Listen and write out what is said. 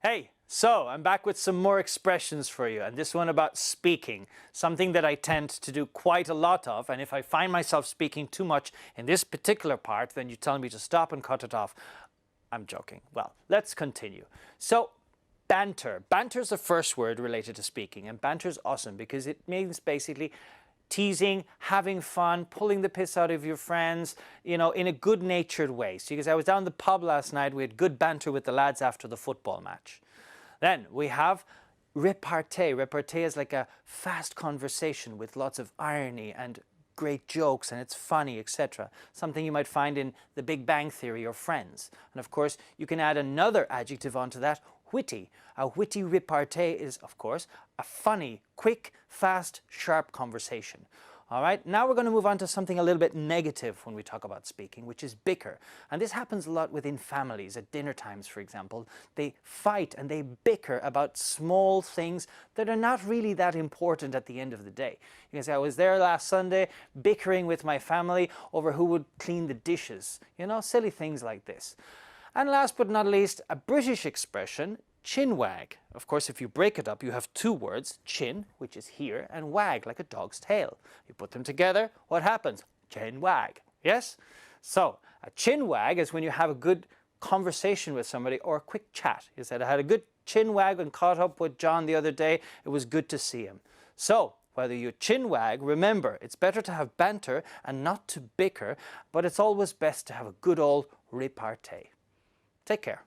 Hey, so I'm back with some more expressions for you, and this one about speaking, something that I tend to do quite a lot of, and if I find myself speaking too much in this particular part, then you tell me to stop and cut it off. I'm joking. Well, let's continue. So, banter. Banter is the first word related to speaking, and banter is awesome because it means basically teasing, having fun, pulling the piss out of your friends, you know, in a good-natured way. So, because I was down the pub last night, we had good banter with the lads after the football match. Then we have repartee. Repartee is like a fast conversation with lots of irony and great jokes, and it's funny, etc. Something you might find in The Big Bang Theory or Friends. And of course, you can add another adjective onto that, witty. A witty repartee is, of course, a funny, quick, fast, sharp conversation. All right, now we're going to move on to something a little bit negative when we talk about speaking, which is bicker. And this happens a lot within families, at dinner times, for example. They fight and they bicker about small things that are not really that important at the end of the day. You can say, I was there last Sunday bickering with my family over who would clean the dishes. You know, silly things like this. And last but not least, a British expression, chin wag. Of course, if you break it up, you have two words, chin, which is here, and wag, like a dog's tail. You put them together, what happens? Chin wag, yes? So, a chin wag is when you have a good conversation with somebody or a quick chat. You said, I had a good chin wag and caught up with John the other day. It was good to see him. So, whether you chin wag, remember, it's better to have banter and not to bicker, but it's always best to have a good old repartee. Take care.